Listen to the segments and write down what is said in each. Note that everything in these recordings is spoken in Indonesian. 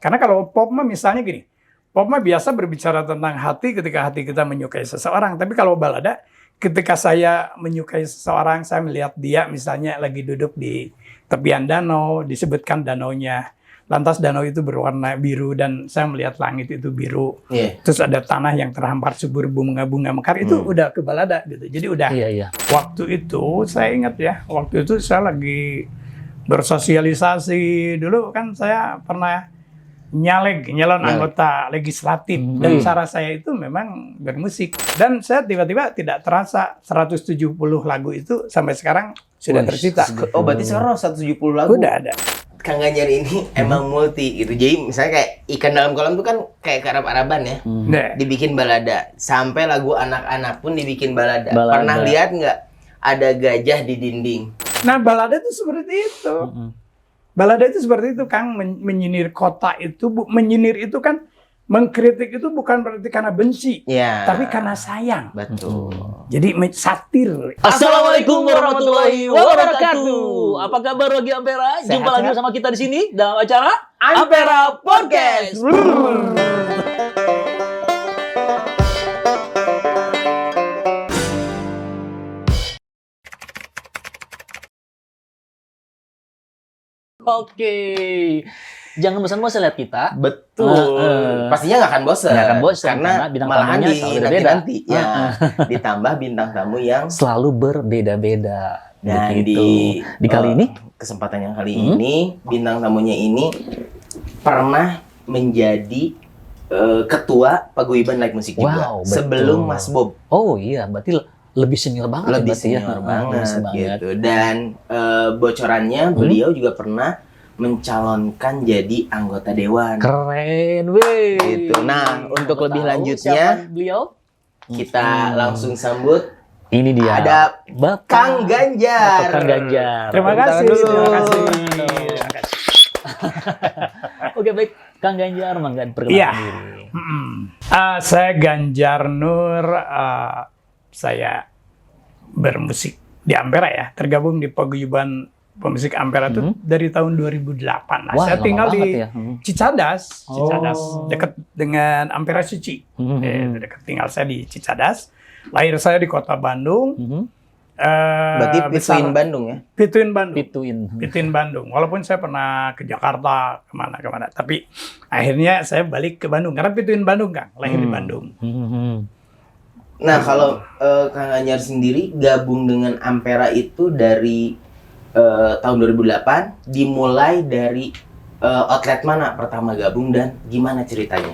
Karena kalau pop mah misalnya gini, pop mah biasa berbicara tentang hati ketika hati kita menyukai seseorang. Tapi kalau balada, ketika saya menyukai seseorang, saya melihat dia misalnya lagi duduk di tepian danau, disebutkan danaunya. Lantas danau itu berwarna biru dan saya melihat langit itu biru. Terus ada tanah yang terhampar subur bunga-bunga mekar, itu udah ke balada gitu. Jadi udah waktu itu saya ingat ya, waktu itu saya lagi bersosialisasi. Dulu kan saya pernah nyalon anggota legislatif dan cara saya itu memang bermusik. Dan saya tiba-tiba tidak terasa 170 lagu itu sampai sekarang sudah tercipta. Oh, berarti sekarang 170 lagu? Udah ada. Kang Ganjar ini emang multi gitu. Jadi misalnya kayak ikan dalam kolam itu kan kayak Arab-Araban ya. Dibikin balada. Sampai lagu anak-anak pun dibikin balada. Pernah lihat nggak ada gajah di dinding? Nah, balada itu seperti itu. Balada itu seperti itu, Kang. Menyinir kota itu, menyinir itu kan, mengkritik itu bukan berarti karena benci, tapi karena sayang. Betul. Jadi satir. Assalamualaikum warahmatullahi wabarakatuh. Apa kabar bagi Ampera? Jumpa lagi bersama kita di sini dalam acara Ampera Podcast. Oke. Jangan bosan-bosan lihat kita. Betul. Pastinya nggak akan bosan. Nggak akan bosan karena bintang malahan tamunya selalu berbeda. nanti ya ditambah bintang tamu yang selalu berbeda-beda. Dan di kali ini kesempatan yang kali ini bintang tamunya ini pernah menjadi ketua paguyuban Like Music juga sebelum Mas Bob. Oh iya, berarti lebih senior banget. Lebih senior banget gitu. Dan bocorannya beliau juga pernah mencalonkan jadi anggota dewan. Keren, weh. Gitu. Nah, untuk lebih lanjutnya beliau kita langsung sambut. Ini dia. Ada Bapak Kang Ganjar. Kang Ganjar. Terima kasih. Terima kasih. Oke, baik. Kang Ganjar, mangga perkenalkan diri. Saya Ganjar Nur. Saya bermusik di Ampera ya. Tergabung di paguyuban pemusik Ampera itu dari tahun 2008. Nah, saya tinggal di Cicadas, dekat dengan Ampera Suci. Dekat tinggal saya di Cicadas. Lahir saya di kota Bandung. Berarti Pituin Bandung ya? Pituin Bandung. Walaupun saya pernah ke Jakarta, kemana-kemana. Tapi akhirnya saya balik ke Bandung. Karena Pituin Bandung, Kang. Lahir di Bandung. Nah, kalau Kang Ganjar sendiri gabung dengan Ampera itu dari tahun 2008, dimulai dari outlet mana pertama gabung dan gimana ceritanya?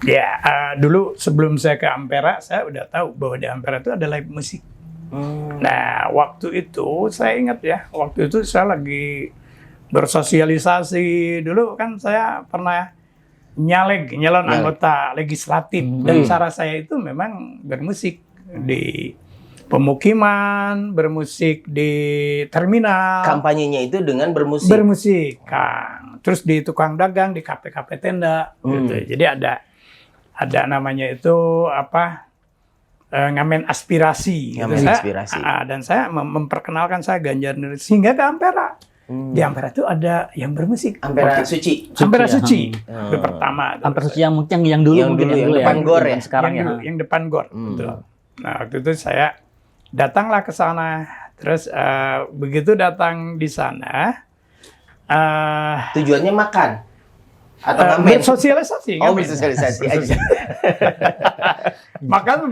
Ya, dulu sebelum saya ke Ampera, saya udah tahu bahwa di Ampera itu ada live musik. Nah, waktu itu saya ingat ya, waktu itu saya lagi bersosialisasi. Dulu kan saya pernah nyalon anggota legislatif dan cara saya itu memang bermusik di pemukiman, bermusik di terminal. Kampanyenya itu dengan bermusik. Bermusik, Kang. Terus di tukang dagang, di kafe-kafe tenda, gitu. Jadi ada namanya itu apa? Ngamen aspirasi. Ngamen gitu. aspirasi. Dan saya memperkenalkan saya Ganjar Nur sehingga ke Ampera. Di Ampera itu ada yang bermusik. Ampera Suci. Ampera Suci. Itu pertama. Ampera Suci yang dulu mungkin yang depan gor ya. Sekarang yang depan gor. Nah, waktu itu saya datanglah ke sana. Terus begitu datang di sana, tujuannya makan atau ngamen? Bersosialisasi. Oh, bersosialisasi aja. Makan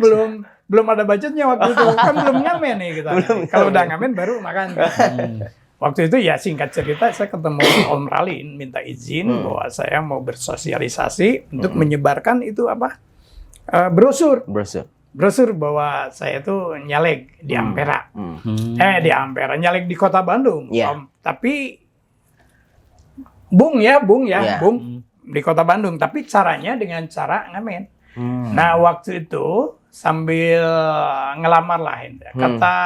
belum ada budgetnya waktu itu. Kan belum ngamen nih kita. Kalau udah ngamen baru makan. Waktu itu ya singkat cerita saya ketemu Om Ralin minta izin bahwa saya mau bersosialisasi untuk menyebarkan itu apa? Brosur bahwa saya itu nyaleg di Ampera. Di Ampera, nyaleg di kota Bandung. Tapi Bung di kota Bandung. Tapi caranya dengan cara ngamen. Nah, waktu itu sambil ngelamar lah, kata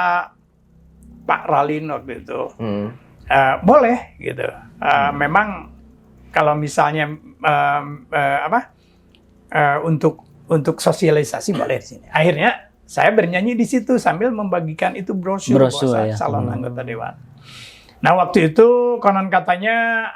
Pak Ralin waktu itu, boleh gitu. Memang kalau misalnya untuk sosialisasi boleh di sini. Akhirnya saya bernyanyi di situ sambil membagikan itu brosur calon anggota dewan. Nah, waktu itu konon katanya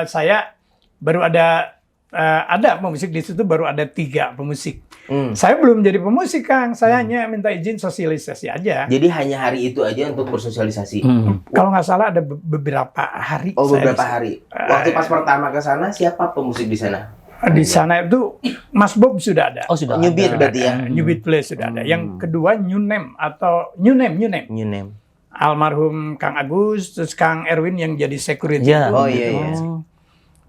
saya baru ada ada pemusik di situ, baru ada 3 pemusik. Hmm. Saya belum jadi pemusik, Kang. Saya hanya minta izin sosialisasi aja. Jadi hanya hari itu aja untuk bersosialisasi. Kalau nggak salah ada beberapa hari. Oh, saya beberapa di situ. hari. Waktu pas pertama ke sana, siapa pemusik di sana? Di sana itu Mas Bob sudah ada. Oh, sudah. New Beat ada. berarti ya? New Beat Play sudah ada. Yang kedua New Name atau New Name. New Name. Almarhum Kang Agus, terus Kang Erwin yang jadi security. Iya. Oh iya iya.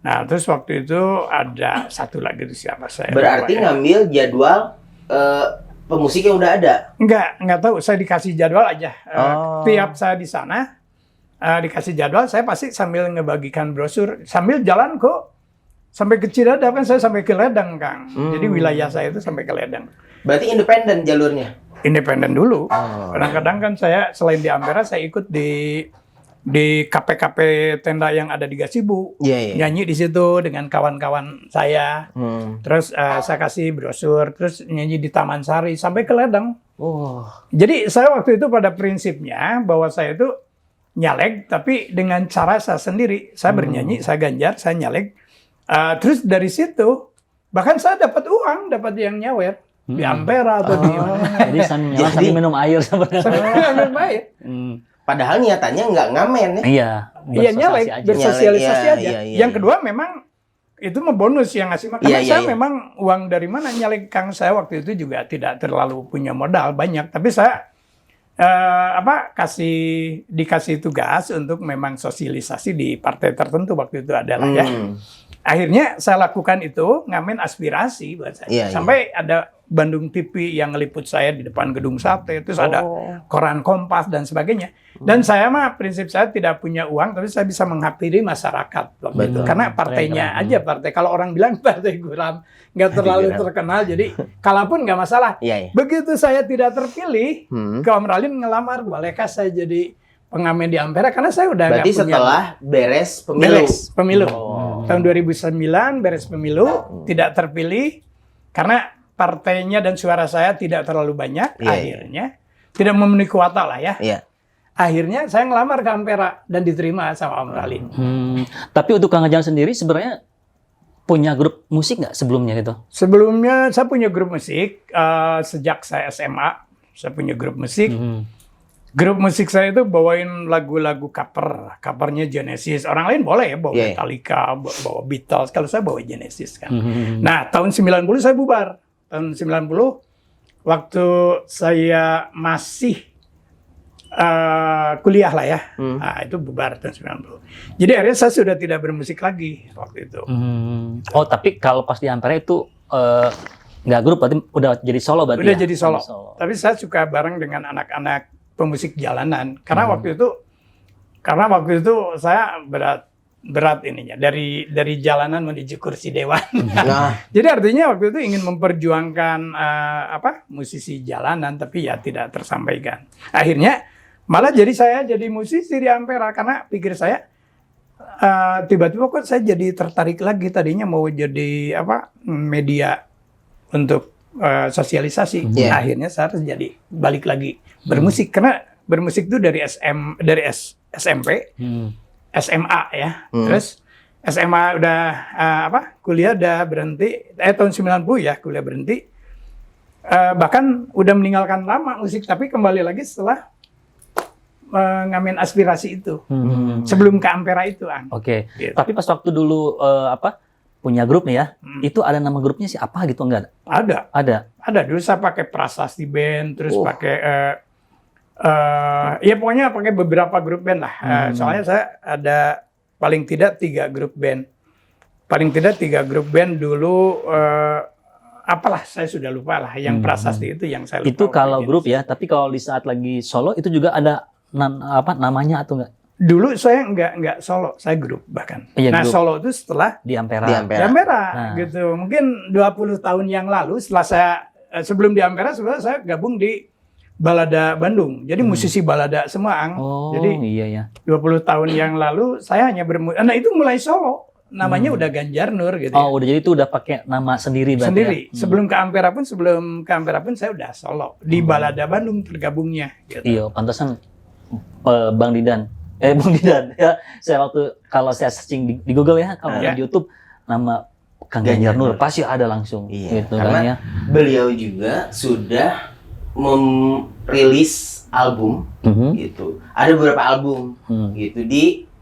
Nah, terus waktu itu ada satu lagi itu siapa saya. Berarti lupa ya. ngambil jadwal pemusik yang udah ada. Enggak tahu. Saya dikasih jadwal aja. Oh. Tiap saya di sana dikasih jadwal, saya pasti sambil ngebagikan brosur, sambil jalan kok. Sampai ke Ciradap kan saya sampai ke Ledang, Kang. Jadi wilayah saya itu sampai ke Ledang. Berarti independen jalurnya. Independen dulu. Oh. Kadang-kadang kan saya selain di Ampera, saya ikut di KP-KP tenda yang ada di Gasibu. Iya, iya. Nyanyi di situ dengan kawan-kawan saya. Terus saya kasih brosur, terus nyanyi di Taman Sari sampai ke Ledang. Oh. Jadi saya waktu itu pada prinsipnya bahwa saya itu nyaleg, tapi dengan cara saya sendiri. Saya bernyanyi, saya ganjar, saya nyaleg. Terus dari situ bahkan saya dapat uang, dapat yang nyawer di Ampera atau di mana. Jadi sambil minum air sebenarnya. Sambil main. Padahal niatannya nggak ngamen ya. Iya. Iya, nyaleg, bersosialisasi Iya, aja. iya, iya, Yang kedua memang itu mah bonus yang ngasih makan. Iya, iya, Saya iya. memang uang dari mana nyaleg, Kang. Saya waktu itu juga tidak terlalu punya modal banyak, tapi saya dikasih tugas untuk memang sosialisasi di partai tertentu waktu itu adalah ya. Akhirnya saya lakukan itu, ngamen aspirasi buat saya. Iya, Sampai ada Bandung TV yang ngeliput saya di depan gedung sate, terus ada koran Kompas dan sebagainya. Dan saya mah prinsip saya tidak punya uang, tapi saya bisa menghampiri masyarakat waktu itu. Karena partainya aja partai. Kalau orang bilang partai guram, nggak terlalu terkenal, jadi kalaupun nggak masalah. Iya, iya. Begitu saya tidak terpilih, ke Om Ralin ngelamar, bolehkah saya jadi pengamen di Ampera? Karena saya udah nggak Berarti punya. setelah beres pemilu. Beres pemilu. Tahun 2009 beres pemilu, tidak terpilih karena partainya dan suara saya tidak terlalu banyak. Iya, Akhirnya tidak memenuhi kuota lah ya. Iya. Akhirnya saya ngelamar ke Ampera dan diterima sama Om Ralin. Tapi untuk Kang Ajang sendiri sebenarnya punya grup musik nggak sebelumnya gitu? Sebelumnya saya punya grup musik sejak saya SMA. Saya punya grup musik. Grup musik saya itu bawain lagu-lagu covernya Genesis. Orang lain boleh ya bawa Metallica, bawa Beatles. Kalau saya bawa Genesis kan. Nah, tahun 90 saya bubar. Tahun 90 waktu saya masih kuliah lah ya. Nah, itu bubar tahun 90. Jadi akhirnya saya sudah tidak bermusik lagi waktu itu. Oh, tapi kalau pas di Ampera itu nggak grup, berarti udah jadi solo berarti Udah ya? jadi solo. Tapi saya suka bareng dengan anak-anak pemusik jalanan karena waktu itu saya berat ininya dari jalanan menuju kursi dewan. Nah, Jadi artinya waktu itu ingin memperjuangkan musisi jalanan tapi ya tidak tersampaikan. Akhirnya malah saya jadi musisi di Ampera karena pikir saya tiba-tiba kok saya jadi tertarik lagi, tadinya mau jadi media untuk sosialisasi. Akhirnya saya harus jadi balik lagi bermusik karena bermusik itu dari SMP, SMA ya. Terus SMA udah kuliah udah berhenti tahun 90 ya kuliah berhenti. Bahkan udah meninggalkan lama musik tapi kembali lagi setelah ngamen aspirasi itu. Sebelum ke Ampera itu, Ang. Oke. Gitu. Tapi pas waktu dulu punya grup nih ya, itu ada nama grupnya sih apa gitu enggak? Ada. Dulu saya pakai Prasasti Band, terus pakai ya pokoknya pakai beberapa grup band lah. Soalnya saya ada paling tidak 3 grup band. Paling tidak 3 grup band dulu apalah saya sudah lupa lah. Yang Prasasti itu yang saya lupa. Itu kalau grup ya, tapi kalau di saat lagi solo itu juga ada namanya atau enggak? Dulu saya nggak solo, saya grup bahkan. Iya, nah grup. solo itu setelah Di Ampera. Di Ampera. di Ampera Nah. gitu. Mungkin 20 tahun yang lalu setelah saya sebelum di Ampera sebenarnya saya gabung di Balada Bandung. Jadi musisi balada semua, Ang. Oh, Jadi iya ya. 20 tahun yang lalu saya hanya nah itu mulai solo. Namanya udah Ganjar Nur gitu. Oh, udah jadi itu udah pakai nama sendiri berarti. Sendiri. Ya? Sebelum ke Ampera pun saya udah solo di Balada Bandung tergabungnya gitu. Iya, pantesan Bang Didan. Bang Didan ya. Kalau saya searching di Google ya, kalau Iya. di YouTube nama Kang Ganjar Nur pasti ada langsung. Iya, Gitu karena kan ya. beliau juga sudah merilis album gitu. Ada beberapa album gitu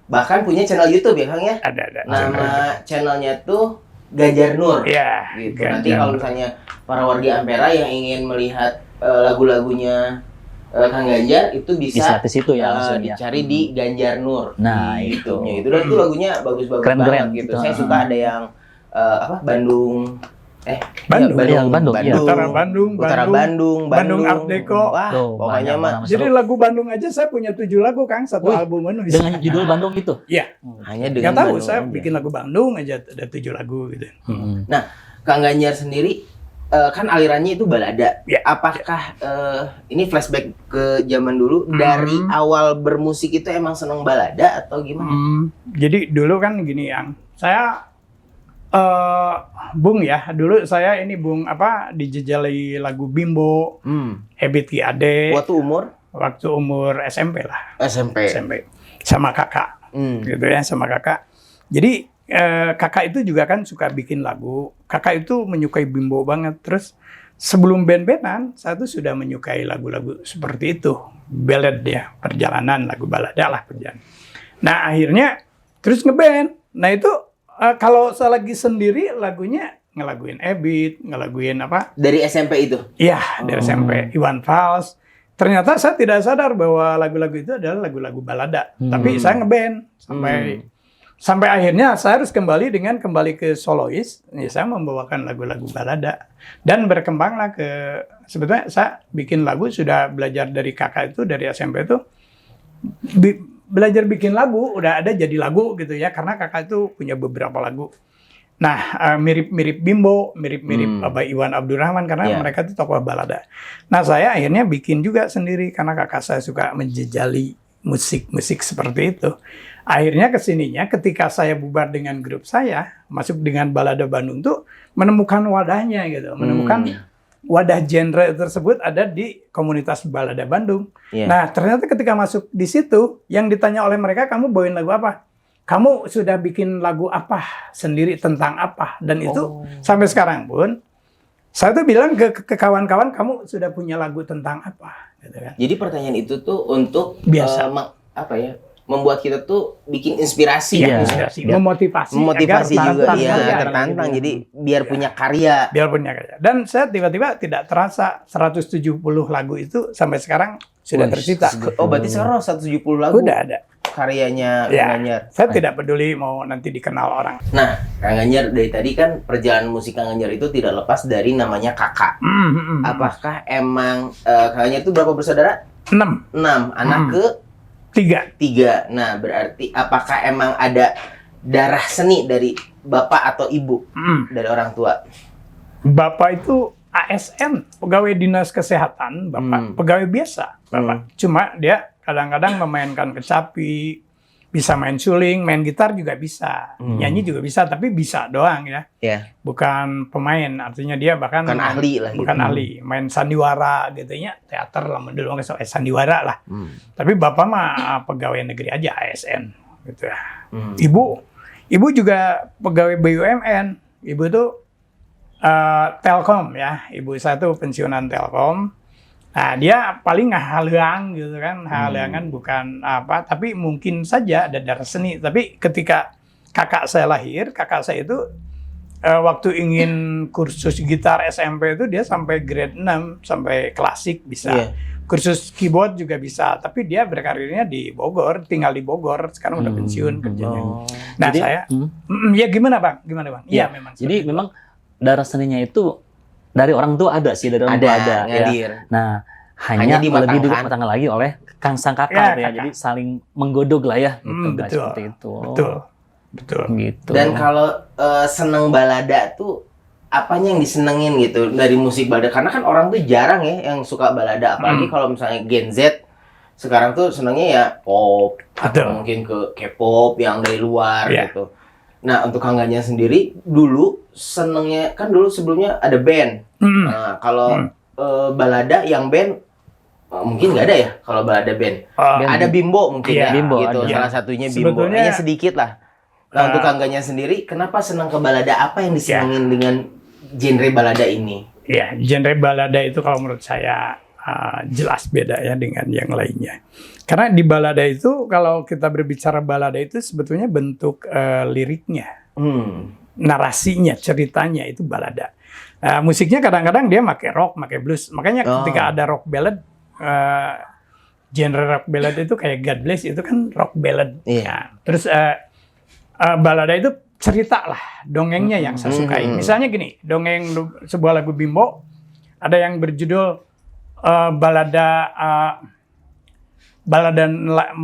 bahkan punya channel YouTube ya Kang ya. Ada. Nama channelnya tuh Ganjar Nur. Iya. Gitu. Nanti kalau misalnya para warga Ampera yang ingin melihat lagu-lagunya Kang Ganjar itu bisa Di situ ya langsung ya. dicari di Ganjar Nur. Nah, di itu. YouTube-nya itu. Dan itu lagunya bagus-bagus Keren-keren banget gitu. gitu. Saya suka ada yang Bandung. Bandung. Iya, Bandung, iya. Utara Bandung, Utara Bandung, Bandung Art Deco. Wah, Tuh, pokoknya mah Jadi lagu Bandung aja saya punya 7 lagu Kang, satu album penuh. dengan judul Bandung itu. Iya. hanya dengan Nggak tahu, Bandung saya aja. bikin lagu Bandung aja ada 7 lagu gitu. Nah, Kang Ganjar sendiri kan alirannya itu balada. Ya. Apakah ini flashback ke zaman dulu dari awal bermusik itu emang seneng balada atau gimana? Jadi dulu kan gini yang saya Bung ya, dulu saya ini Bung dijejali lagu Bimbo, Ebit Ki Ade, waktu umur SMP lah. SMP. Sama kakak. Gitu ya, sama kakak. Jadi kakak itu juga kan suka bikin lagu. Kakak itu menyukai Bimbo banget. Terus sebelum band-bandan, saya tuh sudah menyukai lagu-lagu seperti itu. Ballad ya, perjalanan, lagu balada lah perjalanan. Nah akhirnya terus ngeband. Nah itu kalau saya lagi sendiri lagunya ngelaguin Ebit, ngelaguin apa? Dari SMP itu? Iya, dari SMP. Iwan Fals. Ternyata saya tidak sadar bahwa lagu-lagu itu adalah lagu-lagu balada. Tapi saya ngeband sampai akhirnya saya harus kembali ke solois. Ya, saya membawakan lagu-lagu balada dan berkembanglah sebetulnya saya bikin lagu sudah belajar dari kakak itu dari SMP itu belajar bikin lagu udah ada jadi lagu gitu ya karena kakak itu punya beberapa lagu. Nah mirip-mirip Bimbo, mirip-mirip Abah Iwan Abdurrahman karena mereka itu tokoh balada. Nah saya akhirnya bikin juga sendiri karena kakak saya suka menjejali musik seperti itu. Akhirnya kesininya ketika saya bubar dengan grup saya masuk dengan balada Bandung tuh menemukan wadahnya gitu, menemukan wadah genre tersebut ada di komunitas balada Bandung. Nah ternyata ketika masuk di situ yang ditanya oleh mereka kamu bawain lagu apa? Kamu sudah bikin lagu apa sendiri tentang apa? Dan itu sampai sekarang pun saya tuh bilang ke kawan-kawan kamu sudah punya lagu tentang apa? Gitu kan. Jadi pertanyaan itu tuh untuk biasa membuat kita tuh bikin inspirasi memotivasi juga tertantang jadi biar punya karya. Dan saya tiba-tiba tidak terasa 170 lagu itu sampai sekarang sudah tercipta. Berarti sekarang 170 lagu udah ada karyanya Kang Ganjar. Saya tidak peduli mau nanti dikenal orang. Nah, Kang Ganjar dari tadi kan perjalanan musik Kang Ganjar itu tidak lepas dari namanya kakak. Apakah emang Kang Ganjar itu berapa bersaudara? 6. Anak ke 3. Nah, berarti apakah emang ada darah seni dari bapak atau ibu dari orang tua? Bapak itu ASN, pegawai dinas kesehatan, bapak pegawai biasa, bapak. Cuma dia kadang-kadang memainkan kecapi, bisa main suling, main gitar juga bisa, nyanyi juga bisa, tapi bisa doang ya. Bukan pemain, artinya dia bahkan bukan ahli lah. Bukan ahli, main sandiwara gitu ya, teater lah, dulu sandiwara lah. Tapi bapak mah pegawai negeri aja ASN gitu ya. Ibu juga pegawai BUMN, ibu tuh Telkom ya, ibu saya tuh pensiunan Telkom. Nah dia paling ngahaleang gitu kan, haleangan bukan apa, tapi mungkin saja ada darah seni. Tapi ketika kakak saya lahir, kakak saya itu waktu ingin kursus gitar SMP itu dia sampai grade 6, sampai klasik bisa. Kursus keyboard juga bisa, tapi dia berkarirnya di Bogor, tinggal di Bogor, sekarang udah pensiun kerjanya. Nah jadi, saya, ya gimana bang? Iya memang. Jadi memang darah seninya itu dari orang tua ada sih, dari orang tua ada. Ya. Nah, hanya lebih dulu matang lagi oleh Kang sang kakak ya. Jadi saling menggodog lah ya, gitu guys, seperti itu. Betul. Gitu. Dan kalau seneng balada tuh apanya yang disenengin gitu dari musik balada? Karena kan orang tuh jarang ya yang suka balada, apalagi kalau misalnya Gen Z sekarang tuh senengnya ya pop atau mungkin ke K-pop yang dari luar gitu. Nah, untuk Kang Ganjar sendiri dulu senengnya kan dulu sebelumnya ada band. Nah, kalau balada yang band mungkin nggak ada ya kalau balada band. Ada Bimbo mungkin ya. Bimbo gitu. ada. Salah satunya Bimbo. Hanya sedikit lah. Nah, untuk Kang Ganjar sendiri, kenapa senang ke balada? Apa yang disenangin dengan genre balada ini? Ya, genre balada itu kalau menurut saya jelas beda ya dengan yang lainnya. Karena di balada itu, kalau kita berbicara balada itu sebetulnya bentuk liriknya, narasinya, ceritanya itu balada. Musiknya kadang-kadang dia pakai rock, pakai blues. Makanya ketika ada rock ballad, genre rock ballad itu kayak God Bless itu kan rock ballad. Ya. Terus balada itu cerita lah, dongengnya yang saya sukai. Misalnya gini, dongeng sebuah lagu Bimbo, ada yang berjudul balada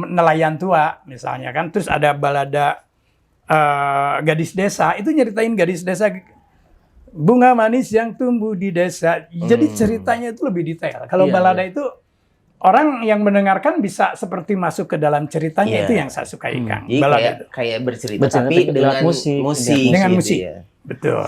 nelayan tua misalnya kan. Terus ada balada gadis desa, itu nyeritain gadis desa, bunga manis yang tumbuh di desa. Jadi ceritanya itu lebih detail. Kalau balada itu orang yang mendengarkan bisa seperti masuk ke dalam ceritanya, itu yang saya sukai, Kang. Jadi kayak bercerita tapi dengan musik. Dengan gitu musik. Ya. Betul.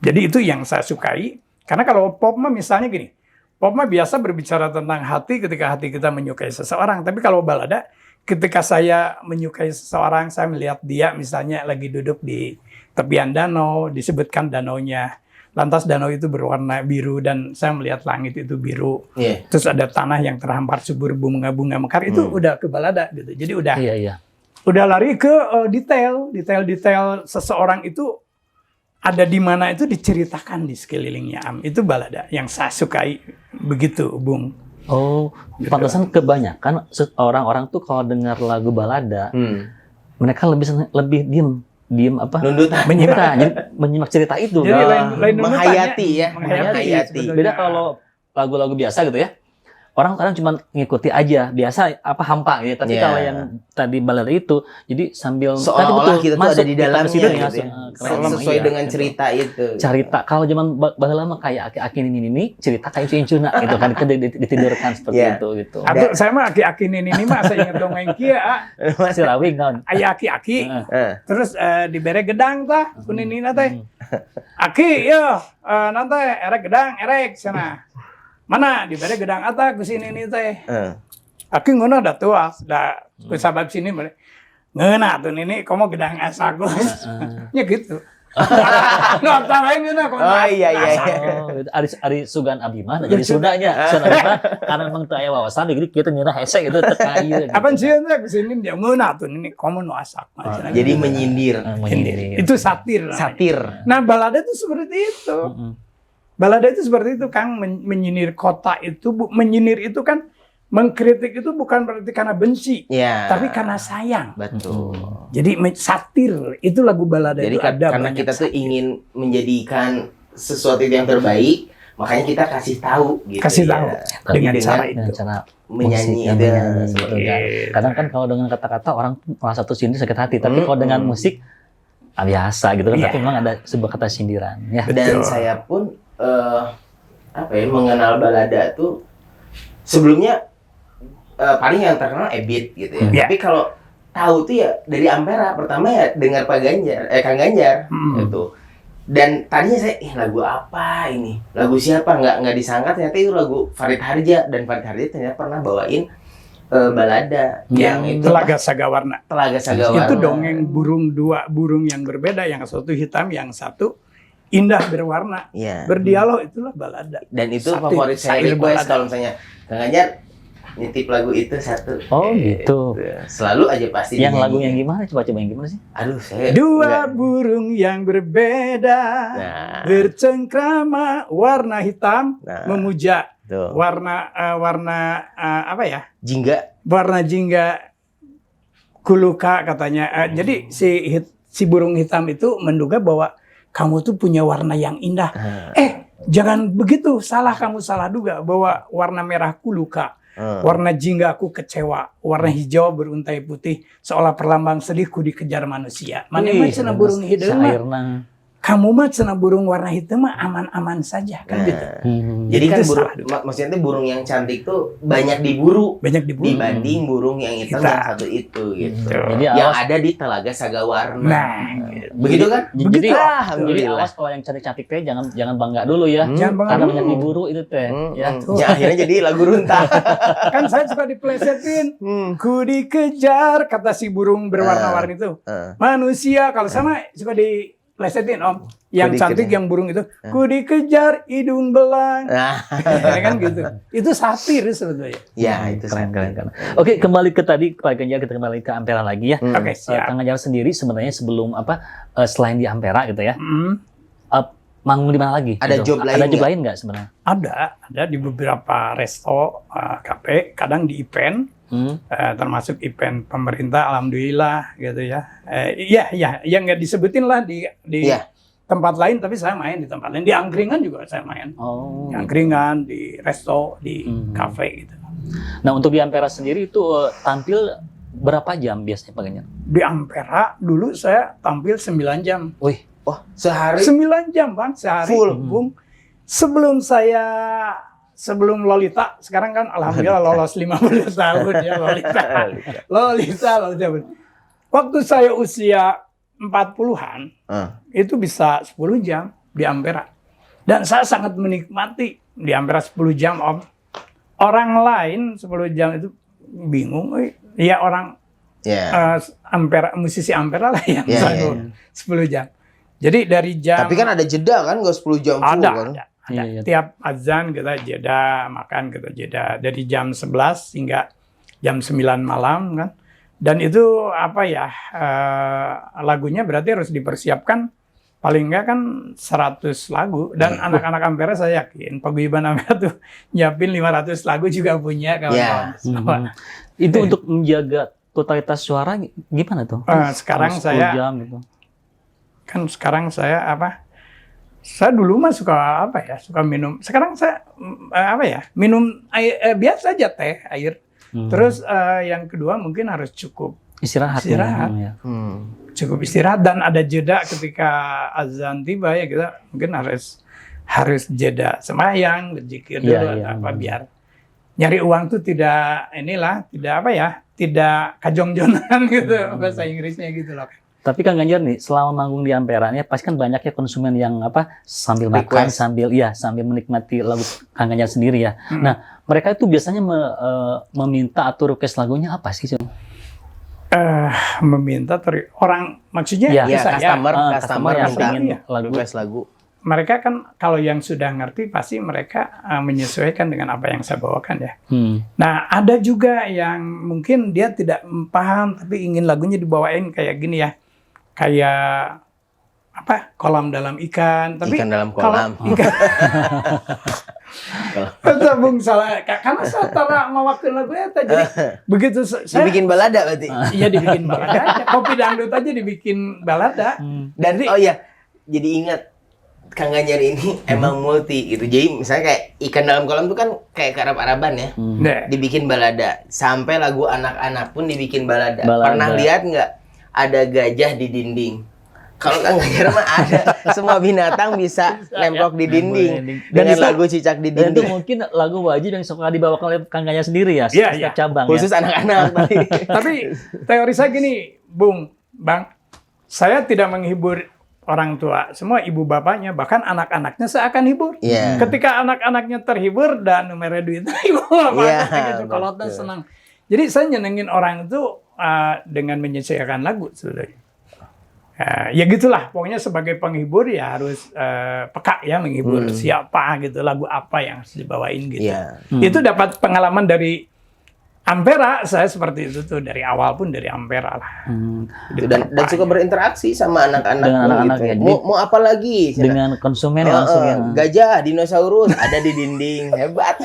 Jadi itu yang saya sukai. Karena kalau pop mah misalnya gini, pop mah biasa berbicara tentang hati ketika hati kita menyukai seseorang. Tapi kalau balada, ketika saya menyukai seseorang, saya melihat dia misalnya lagi duduk di tepian danau, disebutkan danaunya. Lantas danau itu berwarna biru dan saya melihat langit itu biru. Terus ada tanah yang terhampar subur bunga-bunga mekar, itu udah ke balada gitu. Jadi udah lari ke detail seseorang itu ada di mana itu diceritakan di sekelilingnya. Itu balada yang saya sukai begitu, Bung. Oh, pantesan kebanyakan orang-orang tuh kalau dengar lagu balada, mereka lebih diem apa? Nundutan. Menyimak cerita itu. Jadi lain menghayati ya. Menghayati. Beda kalau lagu-lagu biasa gitu ya. Orang-orang cuma ngikuti aja, biasa apa hampa gitu. Tapi kalau yang tadi balada itu, jadi sambil seolah-olah kita tuh ada di dalamnya gitu, sesuai dengan cerita itu. Cerita kalau zaman baheula mah kayak aki-aki ini cerita kayak cincuna gitu kan, ditidurkan seperti itu gitu. Atau saya mah aki-aki ini mah saya ingat dongeng kieu Si Rawing naon. Aya aki-aki. Terus dibere gedang tah kuninina teh. Aki yo nanti erek gedang erek sana. Mana dibere gedang ata ku sini nih teh. Aki ngono da tuas da ku sabab sini mere. Ngeuna tuh ini komo gedang asa ku. Nya gitu. Nggak tahu ngeuna komo. Oh iya. Ari sugan abdi mah jadi Sundanya. Sugan abdi mah karena memang teu aya wawasan jadi kita nyeunah hese gitu teu kayu. Apaan sih teh ku sini dia ngeuna tuh ini komo nu asak. Jadi menyindir. Itu satir. Nah, balada itu seperti itu. Balada itu seperti itu, Kang, menyinir kota itu, menyinir itu kan, mengkritik itu bukan berarti karena benci, tapi karena sayang. Betul. Jadi satir, itu lagu balada jadi itu ada. Karena kita tuh ingin menjadikan sesuatu yang terbaik, makanya kita kasih tahu gitu. Kasih tahu dengan cara menyanyi musik, itu. Kadang kan kalau dengan kata-kata orang merasa tuh sindir sakit hati, tapi kalau dengan musik biasa gitu kan, tapi memang ada sebuah kata sindiran. Ya. Dan saya pun mengenal balada tuh sebelumnya paling yang terkenal Ebit gitu ya. Tapi kalau tahu tuh ya dari Ampera, pertama ya dengar Kang Ganjar gitu. Dan tadinya saya lagu apa ini? Lagu siapa? Nggak disangka ternyata itu lagu Farid Harja, dan Farid Harja ternyata pernah bawain balada yang itu Telaga Sagawarna. Itu dongeng dua burung yang berbeda, yang satu hitam, yang satu indah berwarna, berdialog, itulah balada. Dan itu favorit saya request kalau misalnya Kang Ganjar nitip lagu itu satu. Oh gitu. Selalu aja pasti. Yang lagu yang gimana? Coba yang gimana sih? Aduh, saya dua burung yang berbeda, bercengkrama, warna hitam, memuja warna apa ya? Jingga. Warna jingga kuluka katanya. Jadi si burung hitam itu menduga bahwa kamu tuh punya warna yang indah. Jangan begitu, kamu salah duga bahwa warna merahku luka, warna jingga aku kecewa, warna hijau beruntai putih, seolah perlambang sedihku dikejar manusia. Mana macam burung hideung mah? kamu mah cenah burung warna hitam mah aman-aman saja kan gitu. Jadi kan Itu burung, salah. maksudnya tuh burung yang cantik tuh banyak diburu Banyak diburu. dibanding burung yang hitam Kita. yang satu itu gitu. Jadi Yang awas, ada di Telaga Sagawarna. Nah, Begitu kan? jadi begitu. jadi Alhamdulillah. awas kalau yang cantik-cantik teh jangan bangga dulu ya. Jangan bangga Karena dulu. banyak diburu itu teh. Ya. Ya akhirnya jadi lagu runtah. Kan saya suka diplesetin. Ku dikejar kata si burung berwarna-warni itu. Manusia kalau sama suka diplesetin Om. Yang Ku cantik dikejar. yang burung itu. Ku dikejar hidung belang. Nah, Ya kan gitu. Itu satir sebetulnya. ya itu Keren. Oke, kembali ke tadi Pak Ganjar, kita kembali ke Ampera lagi ya. Oke, siap. Kang Ganjar sendiri sebenarnya sebelum selain di Ampera gitu ya, Hmm. manggung di mana lagi? Ada gitu? job lain Ada job nggak? lain nggak sebenarnya? Ada di beberapa resto, kafe, kadang di event. Termasuk event pemerintah, alhamdulillah gitu ya. Iya, yang nggak disebutin lah di Iya. tempat lain, tapi saya main di tempat lain. Di angkringan juga saya main. Oh. Di angkringan, di resto, di kafe gitu. Nah, untuk di Ampera sendiri itu tampil berapa jam biasanya Pak Ganjar? Di Ampera dulu saya tampil 9 jam. Wih, Wah, sehari 9 jam Bang, sehari. Full. Bung. Sebelum Lolita, sekarang kan alhamdulillah lolos 50 tahun ya Lolita. Lolita. Waktu saya usia 40-an, itu bisa 10 jam di Ampera. Dan saya sangat menikmati di Ampera 10 jam, Om. Orang lain 10 jam itu bingung. Ya orang Ampera, musisi Ampera lah yang selalu 10 jam. Jadi dari jam... Tapi kan ada jeda kan, nggak 10 jam full kan? Ada. Iya. Tiap azan kita jeda, makan kita jeda. Dari jam 11 hingga jam 9 malam kan. Dan itu apa ya, lagunya berarti harus dipersiapkan paling enggak kan 100 lagu. Dan anak-anak Ampera saya yakin, paguyuban Ampera tuh nyiapin 500 lagu juga punya kawan-kawan. Itu untuk menjaga totalitas suara gimana tuh? Sekarang Kalau 10 saya jam gitu. kan sekarang saya saya dulu mah suka suka minum. Sekarang saya minum air, biasa aja teh, air. Terus yang kedua mungkin harus cukup Istirahat. Ya. Cukup istirahat dan ada jeda ketika azan tiba ya, kita mungkin harus jeda semayang, berzikir dulu atau biar nyari uang tuh tidak kajong-jongan gitu bahasa Inggrisnya gitu loh. Tapi Kang Ganjar nih, selama manggung di Ampera nih, pasti kan banyak ya konsumen yang sambil makan, sambil menikmati lagu Kang Ganjar sendiri ya. Nah, mereka itu biasanya meminta atau request lagunya apa sih? Meminta orang maksudnya customer yang minta ingin lagu. Mereka kan kalau yang sudah ngerti pasti mereka menyesuaikan dengan apa yang saya bawakan ya. Nah, ada juga yang mungkin dia tidak paham tapi ingin lagunya dibawain kayak gini ya. Kayak kolam dalam ikan, tapi ikan dalam kolam. Bung salah, karena saya taruh ngawakin lagunya jadi begitu saya dibikin balada berarti. Iya, dibikin balada aja. Kopi dangdut aja dibikin balada. Dan jadi ingat Kang Ganjar ini emang multi gitu. Jadi misalnya kayak ikan dalam kolam tuh kan kayak ke Arab-Araban ya. Dibikin balada. Sampai lagu anak-anak pun dibikin balada. Pernah lihat nggak ada gajah di dinding? Kalau Kang Ganjar mah ada. Semua binatang bisa nemplok di dinding. Dengan lagu cicak di Dan itu dinding. mungkin lagu wajib yang suka dibawakan oleh Kang Ganjar sendiri ya, setiap cabang Khusus anak-anak. Tapi teori saya gini, Bang. Saya tidak menghibur orang tua, semua ibu bapaknya, bahkan anak-anaknya saya akan hibur. Ketika anak-anaknya terhibur dan numernya duit, ibu bapaknya kalau senang. Jadi saya nyenengin orang itu dengan menyesuaikan lagu sebetulnya. Ya gitulah, pokoknya sebagai penghibur ya harus peka ya menghibur siapa gitu, lagu apa yang harus dibawain gitu. Itu dapat pengalaman dari Ampera, saya seperti itu tuh dari awal pun dari Ampera lah. Dan suka berinteraksi sama anak-anak gitu. Ya. Mau apa lagi? Dengan konsumen langsung ya. Gajah, dinosaurus ada di dinding, hebat.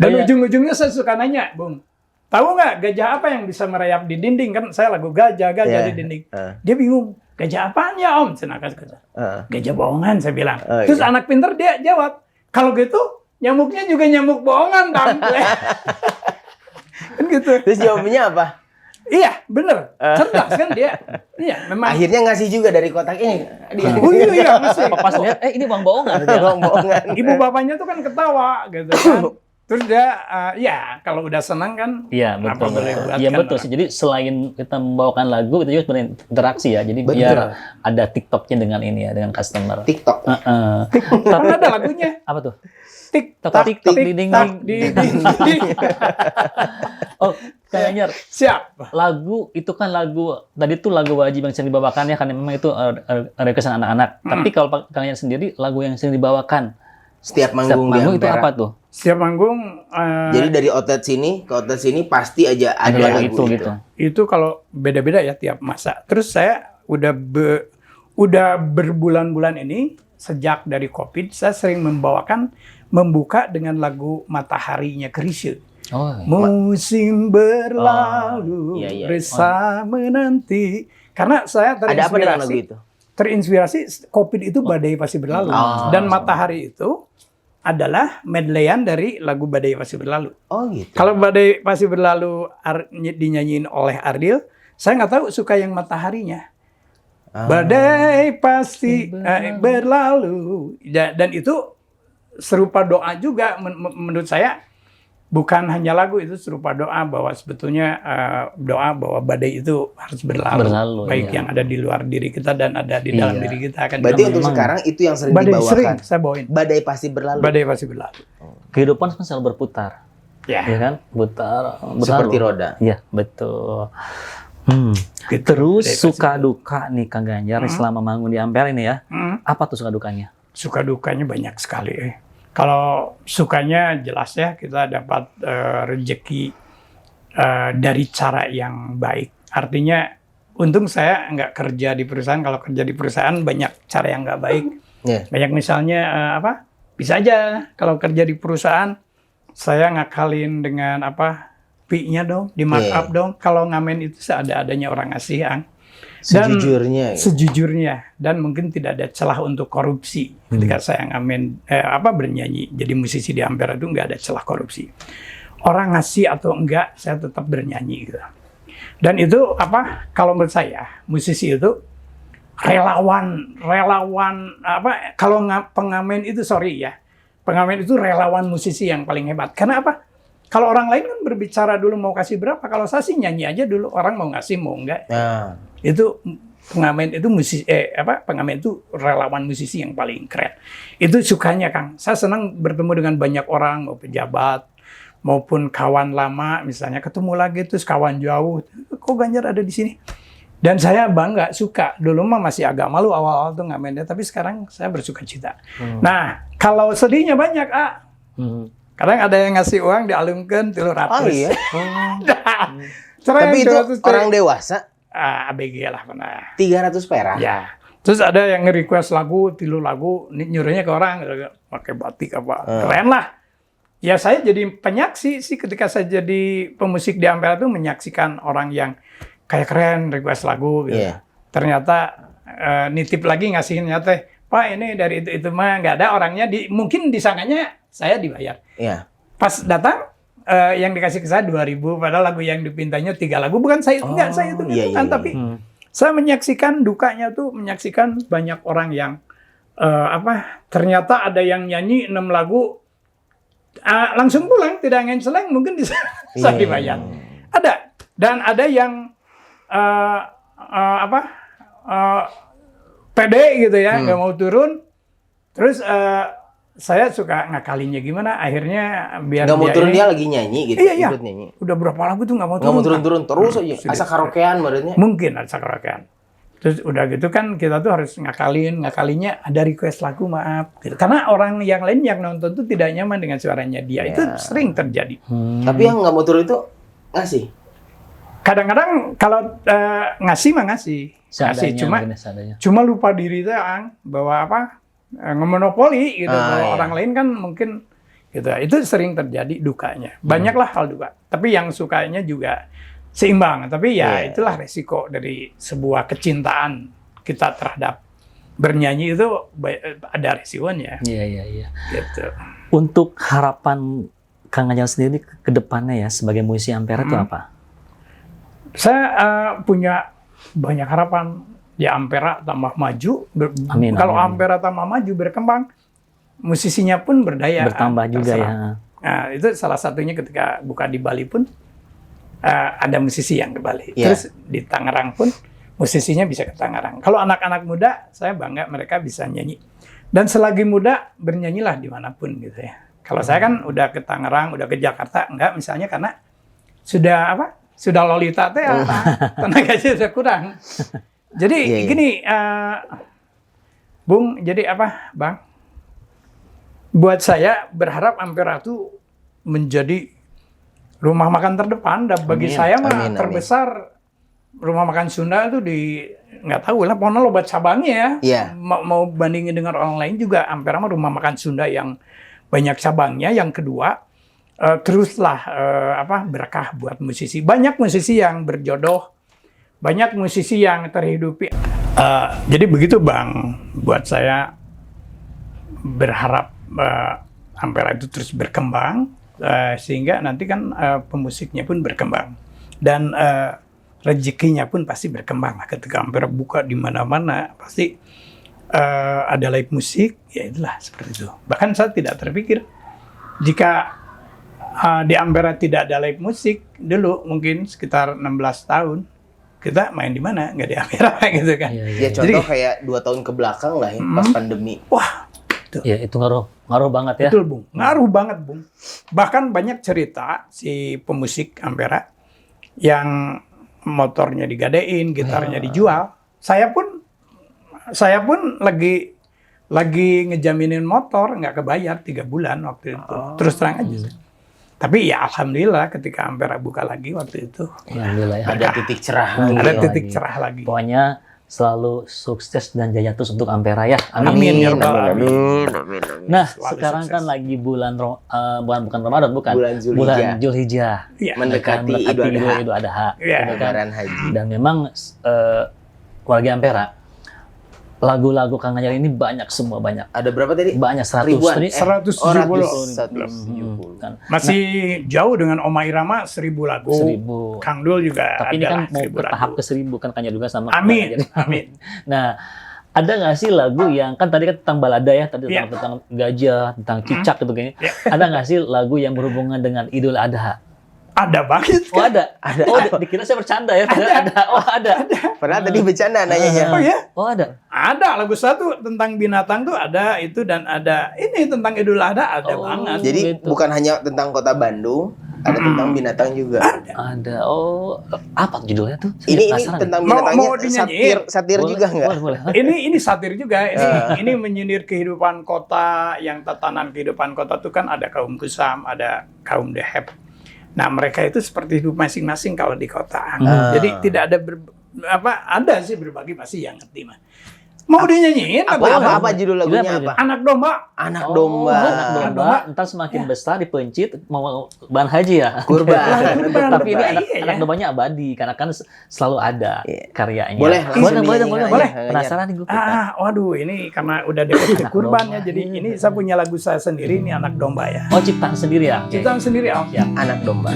Dan ujung-ujungnya saya suka nanya, Bung, tahu nggak gajah apa yang bisa merayap di dinding? Kan saya lagu gajah di dinding. Dia bingung, gajah apaan ya Om? Gajah bohongan, saya bilang. Terus anak pinter dia jawab, kalau gitu nyamuknya juga nyamuk bohongan kan? Kan gitu. Terus jawabannya apa? Iya, bener. Cerdas kan dia. Iya, memang. Akhirnya ngasih juga dari kotak ini. Oh iya, masih. Pas lihat, ini uang bohongan. Bohong-bohongan. Ibu bapaknya tuh kan ketawa gitu kan. Terus dia, ya kalau udah senang kan. Iya, apa betul. boleh buat Iya, kan betul orang. sih. Jadi selain kita membawakan lagu, kita juga berinteraksi ya. Jadi Betul. biar ada TikToknya dengan ini ya, dengan customer. TikTok. Tapi Kan ada lagunya. apa tuh? Tik Tok, tak tik, tik tik, ding, tak ding. ding. Oh, kayaknya Siap. lagu itu kan lagu tadi tuh lagu wajib yang sering dibawakan ya, karena memang itu requestan anak-anak. Tapi kalau Kang Anyar sendiri, lagu yang sering dibawakan Setiap setiap manggung di manggung itu Ampera. apa tuh? Setiap manggung Jadi dari outlet sini ke outlet sini pasti aja ada lagu itu. gitu. itu kalau beda-beda ya tiap masa. Terus saya udah berbulan-bulan ini sejak dari Covid saya sering membuka dengan lagu Mataharinya Chrisye. Oh, Musim berlalu, iya, iya. resa menanti. Karena saya Ada apa dengan lagu itu? terinspirasi Covid itu badai pasti berlalu. Oh. Dan Matahari itu adalah medleyan dari lagu Badai Pasti Berlalu. Oh gitu. Kalau Badai Pasti Berlalu dinyanyiin oleh Ardil, saya nggak tahu suka yang Mataharinya. Badai pasti berlalu. Dan itu serupa doa juga menurut saya. Bukan hanya lagu, itu serupa doa bahwa sebetulnya doa bahwa badai itu harus berlalu. Baik iya. yang ada di luar diri kita dan ada di dalam diri kita. Kan Berarti untuk memang sekarang itu yang sering badai dibawakan. sering saya bawain. Badai pasti berlalu. Badai pasti berlalu. kehidupan kan selalu berputar, Ya. ya kan? Berlalu. Seperti roda. Iya, betul. Gitu. Terus Badai pasti suka duka nih Kang Ganjar selama manggung di Ampera ini ya. Apa tuh suka dukanya? Suka dukanya banyak sekali. Kalau sukanya jelas ya kita dapat rezeki dari cara yang baik. Artinya untung saya nggak kerja di perusahaan. Kalau kerja di perusahaan banyak cara yang nggak baik. Yeah. Banyak misalnya bisa aja kalau kerja di perusahaan saya ngakalin dengan fee-nya dong, di markup dong. Kalau ngamen itu seada-adanya orang ngasih yang. Sejujurnya. Sejujurnya, dan mungkin tidak ada celah untuk korupsi ketika saya ngamen bernyanyi jadi musisi di Ampera itu nggak ada celah korupsi. Orang ngasih atau enggak saya tetap bernyanyi gitu. Dan itu kalau menurut saya musisi itu relawan kalau pengamen itu pengamen itu relawan musisi yang paling hebat. Karena apa? Kalau orang lain kan berbicara dulu mau kasih berapa, kalau saya sih nyanyi aja dulu, orang mau ngasih mau enggak. Nah. Itu pengamen itu pengamen itu relawan musisi yang paling keren. Itu sukanya Kang. Saya senang bertemu dengan banyak orang, mau pejabat maupun kawan lama, misalnya ketemu lagi terus kawan jauh, kok Ganjar ada di sini? Dan saya bangga, suka. Dulu mah masih agak malu awal-awal tuh ngamennya, tapi sekarang saya bersuka cita. Nah, kalau sedihnya banyak, kadang ada yang ngasih uang dialungkan 300. Oh iya. Tapi itu orang dewasa. ABG lah pernah. 300 perak. Ya. Terus ada yang nge-request lagu, tilu lagu, nyuruhnya ke orang pakai batik keren lah. Ya saya jadi penyaksi sih ketika saya jadi pemusik di Ampera tuh menyaksikan orang yang kayak keren request lagu gitu. Yeah. Ternyata nitip lagi ngasihin Pak ini dari itu mah nggak ada orangnya, mungkin disangkanya saya dibayar. Yeah. Pas datang yang dikasih ke saya 2.000, padahal lagu yang dipintanya 3 lagu, bukan saya saya itu bukan, tapi saya menyaksikan dukanya tuh, menyaksikan banyak orang yang ternyata ada yang nyanyi 6 lagu langsung pulang tidak ngenceleng, mungkin bisa saya dibayar. Ada, dan ada yang pede gitu ya, nggak mau turun, terus saya suka ngakalinya gimana, akhirnya biar nggak mau turun dia lagi nyanyi gitu. Iya. Ikut nyanyi. Udah berapa lagu tuh nggak mau turun terus aja. Asa karaokean barunya. Mungkin asa karaokean. Terus udah gitu kan kita tuh harus ngakalinya ada request lagu maaf. Gitu. Karena orang yang lain yang nonton tuh tidak nyaman dengan suaranya dia. Itu sering terjadi. Tapi yang nggak mau turun itu ngasih. Kadang-kadang kalau ngasih mah ngasih. Cuma lupa diri tuh bahwa ngemonopoli gitu, bahwa orang lain kan mungkin gitu. Itu sering terjadi dukanya. Banyaklah hal duka. Tapi yang sukanya juga seimbang. Tapi itulah resiko dari sebuah kecintaan kita terhadap bernyanyi itu ada resikonya. Iya. Gitu. Untuk harapan Kang Ganjar sendiri ke depannya ya sebagai musisi Ampera itu apa? Saya punya banyak harapan di Ampera tambah maju. Amin, Kalau amin. Ampera tambah maju berkembang, musisinya pun berdaya. Bertambah juga ya. Nah, itu salah satunya ketika buka di Bali pun ada musisi yang ke Bali. Iya. Terus di Tangerang pun musisinya bisa ke Tangerang. Kalau anak-anak muda, saya bangga mereka bisa nyanyi. Dan selagi muda, bernyanyilah dimanapun gitu ya. Kalau saya kan udah ke Tangerang, udah ke Jakarta, enggak misalnya karena sudah apa? Sudah lolita teh tenaganya sudah kurang. Jadi Iya, iya. gini, Bung, jadi apa, Bang? Buat saya berharap Ampera itu menjadi rumah makan terdepan. Dan bagi Amin. saya mah Amin, amin. terbesar rumah makan Sunda itu di nggak tahu lah, pokoknya lobat cabangnya ya. Iya. Mau bandingin dengan orang lain juga, Ampera mah rumah makan Sunda yang banyak cabangnya. Yang kedua, teruslah berkah buat musisi. Banyak musisi yang berjodoh, banyak musisi yang terhidupi. Jadi begitu Bang, buat saya berharap Ampera itu terus berkembang, sehingga nanti kan pemusiknya pun berkembang. Dan rezekinya pun pasti berkembang lah ketika Ampera buka di mana-mana, pasti ada live musik, ya itulah seperti itu. Bahkan saya tidak terpikir jika di Ampera tidak ada live musik dulu, mungkin sekitar 16 tahun kita main di mana, nggak di Ampera gitu kan. Iya, iya. Ya contoh kayak 2 tahun ke belakang lah ya, pas pandemi. Wah, Ya, itu ngaruh banget ya. betul Bung, ngaruh banget Bung. Bahkan banyak cerita si pemusik Ampera yang motornya digadein, gitarnya dijual. Saya pun lagi ngejaminin motor, nggak kebayar 3 bulan waktu itu. Terus terang aja. Tapi ya alhamdulillah ketika Ampera buka lagi waktu itu, Alhamdulillah ya. Ada titik cerah. ada Iya, titik lagi. cerah lagi. Pokoknya selalu sukses dan jaya terus untuk Ampera ya. Amin, ya Rabbal alamin. Nah, Selalu sekarang sukses. kan lagi bukan Ramadan, bukan. Bulan Zulhijjah. Bulan Zulhijjah. Iya. Mendekati Idul Adha. Iya. Lebaran haji. Dan memang keluarga Ampera, lagu-lagu Kang Anyar ini banyak. Ada berapa tadi? Banyak 100. Ribuan. Tadi- 170. 170. kan. Masih jauh dengan Oma Irama 1000 lagu. 1000. Kang Dul juga Tapi ini ada kan lah mau 1000 bertahap lagu. ke 1000 kan Kang Anyar juga sama. Kang Amin, Anyar. amin. Nah, ada nggak sih lagu yang kan tadi kan tentang balada ya, tadi Iya. tentang gajah, tentang cicak gitu kayaknya. Iya. Ada nggak sih lagu yang berhubungan dengan Idul Adha? Ada banget. Oh ada, Ada. Oh dikira saya bercanda ya, ternyata ada. Oh ada. Padahal tadi bercanda nanyanya. Oh ya? Oh ada. Ada lagu satu tentang binatang tuh ada itu, dan ada ini tentang Idul Adha ada Oh. banget. Jadi Gitu. bukan hanya tentang kota Bandung, ada tentang binatang juga. Ada. Oh apa judulnya tuh? Saya Ini penasaran. tentang Mau binatangnya dinyanyiin? satir Boleh, juga nggak? Boleh. Ini satir juga. Ini menyindir kehidupan kota, yang tatanan kehidupan kota itu kan ada kaum Kusam, ada kaum Deheb. Nah, mereka itu seperti hidup masing-masing kalau di kota. Jadi tidak ada ada sih berbagi, pasti yang ngerti mah. Mau dinyanyiin Apa judul lagunya Judulnya apa? Anak domba. Anak Oh, domba. anak domba. Ntar semakin besar dipencit mau bahan haji ya. Kurban. Tapi ini anak, Iya, anak ya. dombanya abadi karena kan selalu ada Iya. karyanya. Boleh, langsung boleh, dinyanyiin boleh. aja. Penasaran nih gue. Waduh, ini karena udah deket ke Anak kurban domba. ya. Jadi ini saya punya lagu saya sendiri, ini Anak Domba ya. Oh ciptaan sendiri ya? Oke. Ciptaan sendiri, Om. Ya. Anak domba.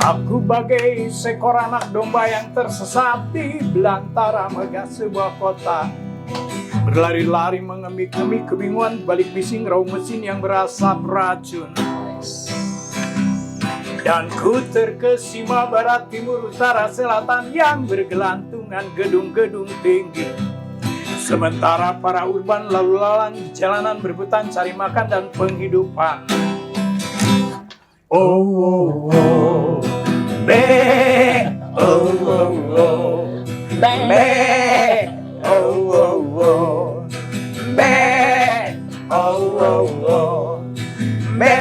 Aku bagai seekor anak domba yang tersesat di belantara megah sebuah kota. Berlari-lari mengemik-emik kebingungan balik bising raung mesin yang berasap racun. Dan ku terkesima barat timur utara selatan yang bergelantungan gedung-gedung tinggi. Sementara para urban lalu lalang di jalanan berebutan cari makan dan penghidupan. Oh, oh, oh, be, oh, oh, oh, be, oh, oh, oh, be, oh, oh, oh, be.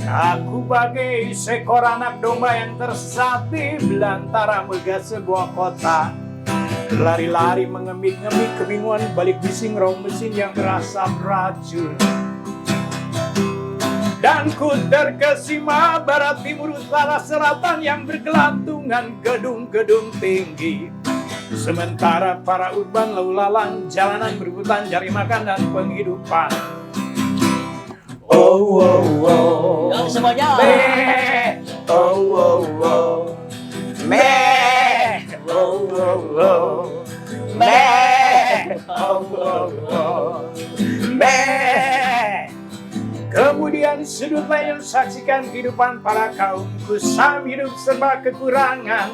Aku bagai seekor anak domba yang tersesat di belantara megah sebuah kota. Lari-lari mengemik-ngemik kebingungan balik bising raung mesin yang berasap racun. Dan ku terkesima barat timur utara selatan yang bergelantungan gedung-gedung tinggi. Sementara para urban lalu lalang, jalanan berebutan cari makan dan penghidupan. Oh, oh, oh. Yuk semuanya. Me, oh, oh, oh. Me, oh, oh, oh. Me, oh, oh, oh. Me. Kemudian di sudut lain saksikan kehidupan para kaum kusam, hidup serba kekurangan.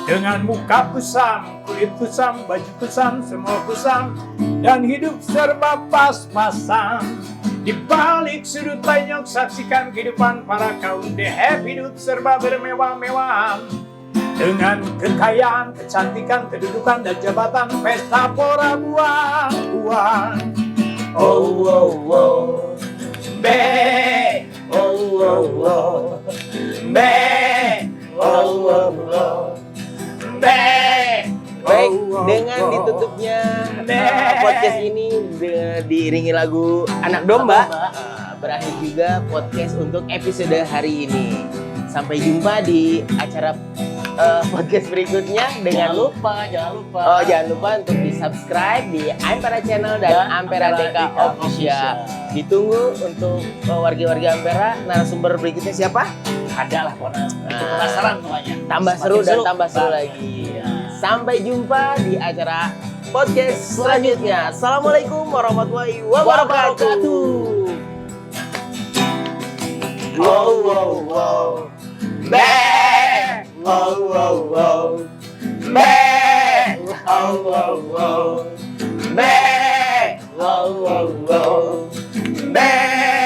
Dengan muka kusam, kulit kusam, baju kusam, semua kusam, dan hidup serba pas-pasan. Di balik sudut lain saksikan kehidupan para kaum deheb, hidup serba bermewah-mewahan. Dengan kekayaan, kecantikan, kedudukan, dan jabatan, pesta pora buang-buang. Oh, oh, oh. Be, oh, oh, oh. Be, oh, oh, oh. Baik, dengan ditutupnya podcast ini diiringi lagu Anak Domba, berakhir juga podcast untuk episode hari ini. Sampai jumpa di acara podcast berikutnya dengan Jangan lupa. Oh, jangan lupa untuk di-subscribe di Ampera Channel dan Ampera DK Official. Ditunggu untuk warga-warga Ampera. Narasumber berikutnya siapa? Ada lah, penasaran semuanya. Tambah seru dan tambah seru lagi. Sampai jumpa di acara podcast selanjutnya. Assalamualaikum warahmatullahi wabarakatuh. Wow, wow, wow. Be, wow, wow, wow. Be, wow, wow, wow. Be, wow, wow, wow. Be.